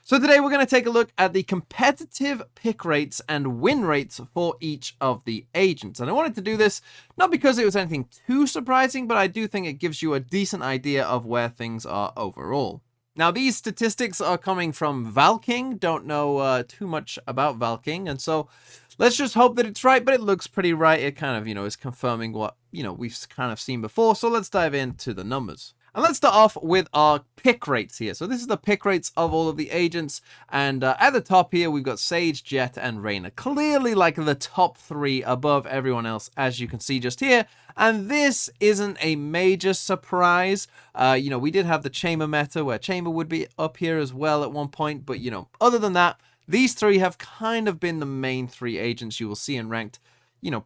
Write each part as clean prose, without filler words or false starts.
So today we're going to take a look at the competitive pick rates and win rates for each of the agents. And I wanted to do this not because it was anything too surprising, but I do think it gives you a decent idea of where things are overall. Now, these statistics are coming from Valking. Don't know too much about Valking, and so let's just hope that it's right, but it looks pretty right. It kind of, is confirming what, we've kind of seen before. So let's dive into the numbers. And let's start off with our pick rates here. So this is the pick rates of all of the agents. And at the top here, we've got Sage, Jett, and Reyna. Clearly like the top three above everyone else, as you can see just here. And this isn't a major surprise. We did have the Chamber meta where Chamber would be up here as well at one point. But, other than that, these three have kind of been the main three agents you will see in ranked,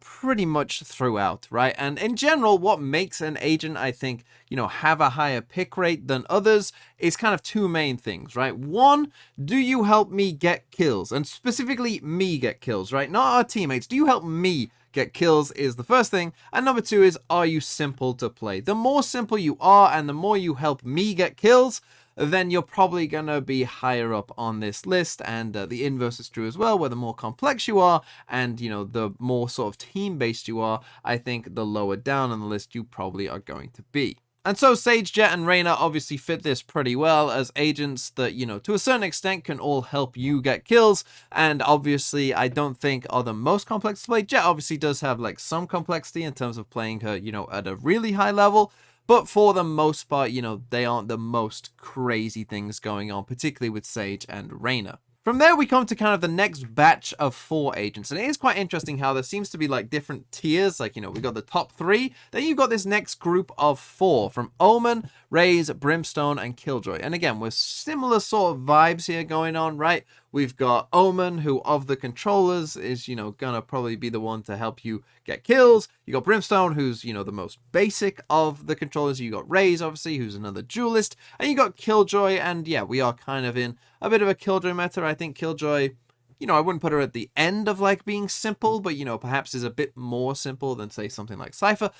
pretty much throughout, right? And in general, what makes an agent, I think, have a higher pick rate than others is kind of two main things, right? One, do you help me get kills? And specifically me get kills, right? Not our teammates. Do you help me get kills is the first thing. And number two is, are you simple to play? The more simple you are and the more you help me get kills, then you're probably going to be higher up on this list. And the inverse is true as well, where the more complex you are and, the more sort of team-based you are, I think the lower down on the list you probably are going to be. And so Sage, Jett, and Reyna obviously fit this pretty well as agents that, to a certain extent can all help you get kills. And obviously, I don't think are the most complex to play. Jett obviously does have like some complexity in terms of playing her, at a really high level. But for the most part, they aren't the most crazy things going on, particularly with Sage and Reyna. From there, we come to kind of the next batch of 4 agents. And it is quite interesting how there seems to be like different tiers. Like, we've got the top 3. Then you've got this next group of 4 from Omen, Raze, Brimstone, and Killjoy. And again, with similar sort of vibes here going on, right? We've got Omen, who of the controllers is, gonna probably be the one to help you get kills. You got Brimstone, who's, the most basic of the controllers. You got Raze, obviously, who's another duelist. And you got Killjoy, and yeah, we are kind of in a bit of a Killjoy meta. I think Killjoy, I wouldn't put her at the end of like being simple, but perhaps is a bit more simple than say something like Cypher.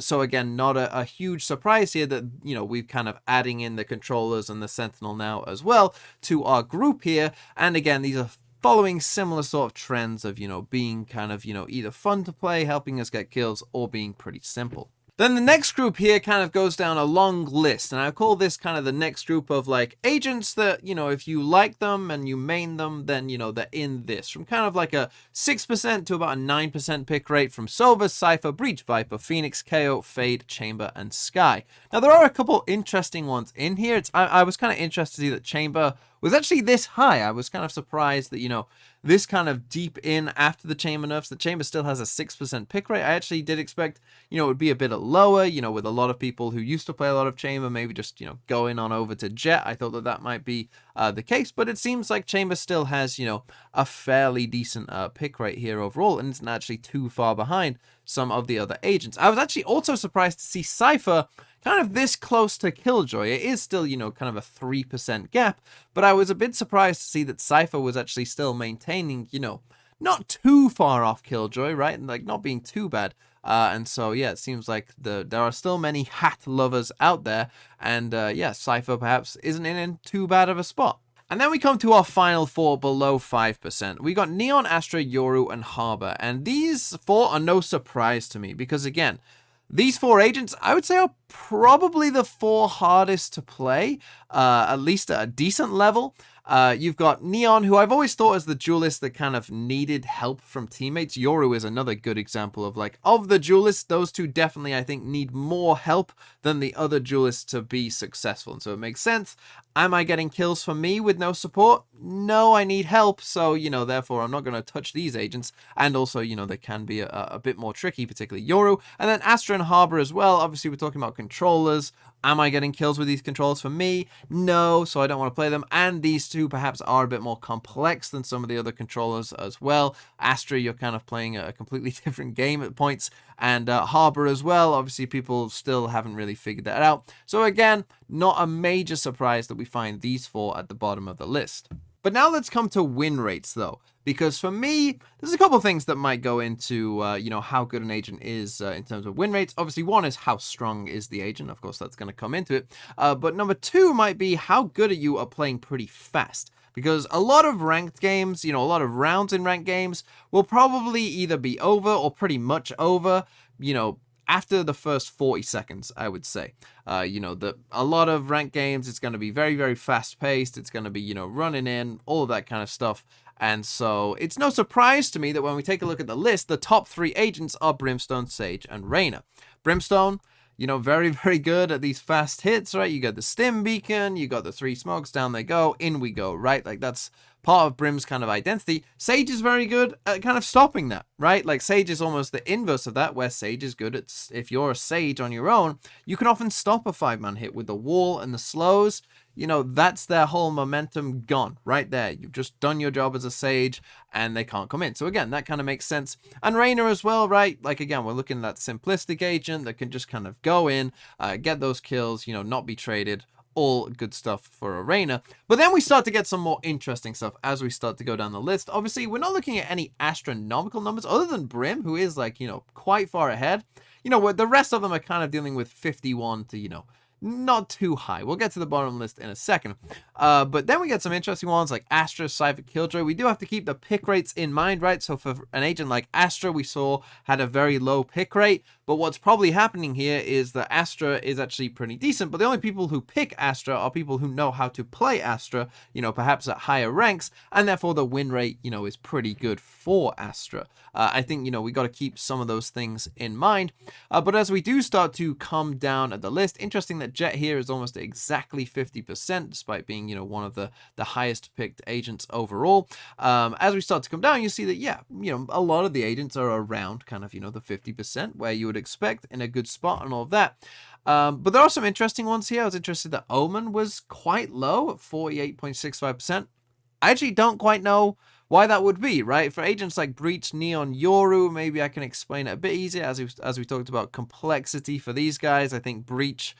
So again, not a huge surprise here that, we're kind of adding in the controllers and the Sentinel now as well to our group here. And again, these are following similar sort of trends of, being kind of, either fun to play, helping us get kills, or being pretty simple. Then the next group here kind of goes down a long list, and I call this kind of the next group of like agents that, if you like them and you main them, then, they're in this. From kind of like a 6% to about a 9% pick rate from Sova, Cypher, Breach, Viper, Phoenix, KO, Fade, Chamber, and Sky. Now, there are a couple interesting ones in here. I was kind of interested to see that Chamber was actually this high. I was kind of surprised that, this kind of deep in after the Chamber nerfs, the Chamber still has a 6% pick rate. I actually did expect, it would be a bit lower, with a lot of people who used to play a lot of Chamber, maybe just, going on over to Jett. I thought that might be the case, but it seems like Chamber still has, a fairly decent pick rate here overall, and it's not actually too far behind some of the other agents. I was actually also surprised to see Cypher kind of this close to Killjoy. It is still, kind of a 3% gap, but I was a bit surprised to see that Cypher was actually still maintaining, not too far off Killjoy, right? And like not being too bad. And so, yeah, it seems like there are still many hat lovers out there. And yeah, Cypher perhaps isn't in too bad of a spot. And then we come to our final 4 below 5%. We got Neon, Astra, Yoru, and Harbor. And these 4 are no surprise to me because, again, these 4 agents, I would say, are probably the 4 hardest to play, at least at a decent level. You've got Neon, who I've always thought as the duelist that kind of needed help from teammates. Yoru is another good example of like, of the duelists, those two definitely, I think, need more help than the other duelists to be successful. And so it makes sense. Am I getting kills for me with no support? No, I need help. So, therefore, I'm not going to touch these agents. And also, they can be a bit more tricky, particularly Yoru. And then Astra and Harbor as well. Obviously, we're talking about controllers. Am I getting kills with these controllers for me? No, so I don't want to play them. And these two perhaps are a bit more complex than some of the other controllers as well. Astra, you're kind of playing a completely different game at points. And Harbor as well. Obviously, people still haven't really figured that out. So again, not a major surprise that we find these 4 at the bottom of the list. But now let's come to win rates, though, because for me, there's a couple of things that might go into, how good an agent is in terms of win rates. Obviously, one is how strong is the agent. Of course, that's going to come into it. But number 2 might be how good are you at playing pretty fast. because a lot of ranked games, a lot of rounds in ranked games will probably either be over or pretty much over, after the first 40 seconds, I would say. A lot of ranked games, it's going to be very, very fast paced. It's going to be, running in, all of that kind of stuff. And so it's no surprise to me that when we take a look at the list, the top 3 agents are Brimstone, Sage, and Reyna. Brimstone, very, very good at these fast hits, right? You got the stim beacon, you got the 3 smokes, down they go, in we go, right? Like, that's part of Brim's kind of identity. Sage is very good at kind of stopping that, right? Like, Sage is almost the inverse of that, where Sage is good at, if you're a Sage on your own, you can often stop a 5-man hit with the wall and the slows. That's their whole momentum gone right there. You've just done your job as a Sage and they can't come in. So again, that kind of makes sense. And Reyna as well, right? Like, again, we're looking at that simplistic agent that can just kind of go in, get those kills, not be traded. All good stuff for a Reyna. But then we start to get some more interesting stuff as we start to go down the list. Obviously, we're not looking at any astronomical numbers other than Brim, who is like, quite far ahead. The rest of them are kind of dealing with 51 to, not too high. We'll get to the bottom list in a second. But then we get some interesting ones like Astra, Cypher, Killjoy. We do have to keep the pick rates in mind, right? So for an agent like Astra, we saw had a very low pick rate. But what's probably happening here is that Astra is actually pretty decent. But the only people who pick Astra are people who know how to play Astra, perhaps at higher ranks. And therefore the win rate, is pretty good for Astra. I think, we got to keep some of those things in mind. But as we do start to come down at the list, interesting that Jet here is almost exactly 50%, despite being, one of the highest picked agents overall. As we start to come down, you see that, yeah, a lot of the agents are around kind of, the 50%, where you would expect in a good spot and all of that. But there are some interesting ones here. I was interested that Omen was quite low at 48.65%. I actually don't quite know why that would be, right? For agents like Breach, Neon, Yoru, maybe I can explain it a bit easier as we talked about complexity for these guys. I think Breach,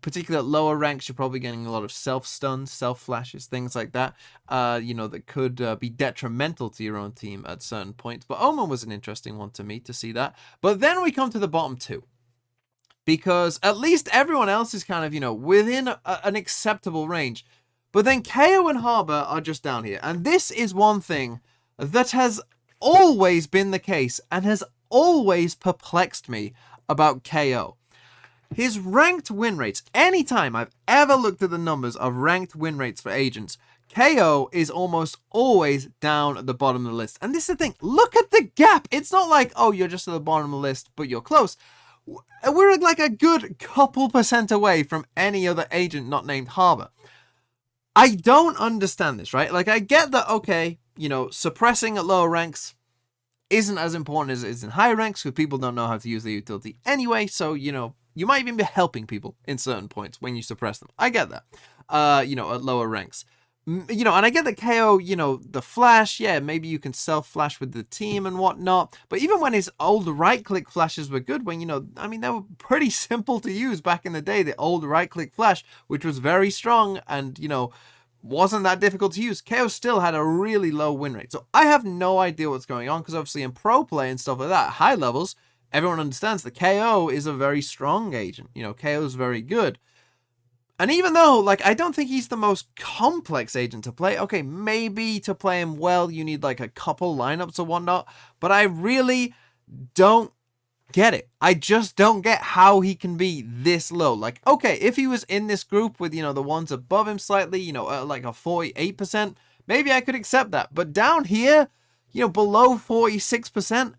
particularly at lower ranks, you're probably getting a lot of self-stuns, self-flashes, things like that, that could be detrimental to your own team at certain points. But Omen was an interesting one to me to see that. But then we come to the bottom 2. Because at least everyone else is kind of, within an acceptable range. But then KO and Harbor are just down here. And this is one thing that has always been the case and has always perplexed me about KO. His ranked win rates, anytime I've ever looked at the numbers of ranked win rates for agents, KO is almost always down at the bottom of the list. And this is the thing, look at the gap. It's not like, oh, you're just at the bottom of the list, but you're close. We're like a good couple % away from any other agent not named Harbor. I don't understand this, right? Like, I get that, okay, suppressing at lower ranks isn't as important as it is in higher ranks because people don't know how to use the utility anyway. So, you might even be helping people in certain points when you suppress them. I get that, at lower ranks. And I get that KO, the flash, yeah, maybe you can self-flash with the team and whatnot. But even when his old right-click flashes were good, when, they were pretty simple to use back in the day, the old right-click flash, which was very strong and, wasn't that difficult to use. KO still had a really low win rate. So I have no idea what's going on because obviously in pro play and stuff like that, high levels, everyone understands that KO is a very strong agent. KO is very good. And even though, like, I don't think he's the most complex agent to play. Okay, maybe to play him well, you need, like, a couple lineups or whatnot. But I really don't get it. I just don't get how he can be this low. Like, okay, if he was in this group with, the ones above him slightly, like a 48%, maybe I could accept that. But down here, below 46%,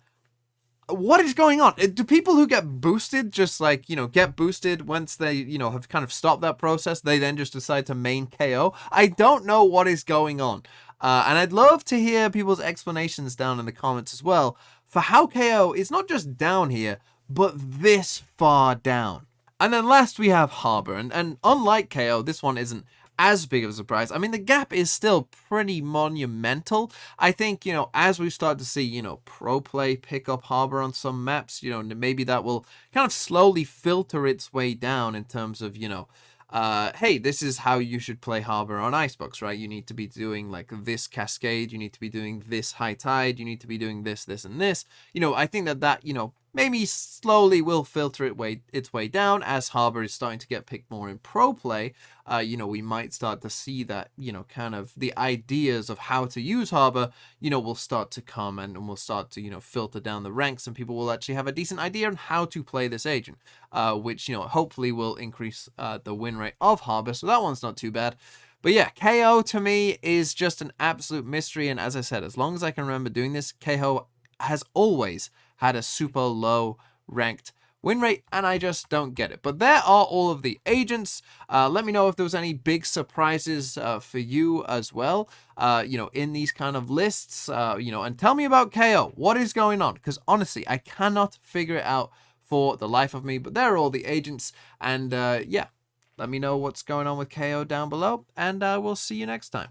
what is going on? Do people who get boosted just like, get boosted once they, have kind of stopped that process, they then just decide to main KO? I don't know what is going on. And I'd love to hear people's explanations down in the comments as well for how KO is not just down here, but this far down. And then last we have Harbor. And unlike KO, this one isn't as big of a surprise. I mean, the gap is still pretty monumental. I think, as we start to see, pro play pick up Harbor on some maps, maybe that will kind of slowly filter its way down in terms of, hey, this is how you should play Harbor on Icebox, right? You need to be doing like this cascade. You need to be doing this high tide. You need to be doing this, this, and this. I think that, maybe slowly will filter its way down as Harbor is starting to get picked more in pro play. We might start to see that, kind of the ideas of how to use Harbor, will start to come and will start to, filter down the ranks, and people will actually have a decent idea on how to play this agent, which, hopefully will increase the win rate of Harbor. So that one's not too bad. But yeah, KO to me is just an absolute mystery. And as I said, as long as I can remember doing this, KO has always had a super low ranked win rate, and I just don't get it. But there are all of the agents. Let me know if there was any big surprises for you as well, in these kind of lists, and tell me about KO. What is going on? Because honestly, I cannot figure it out for the life of me, but there are all the agents, and yeah, let me know what's going on with KO down below, and we'll see you next time.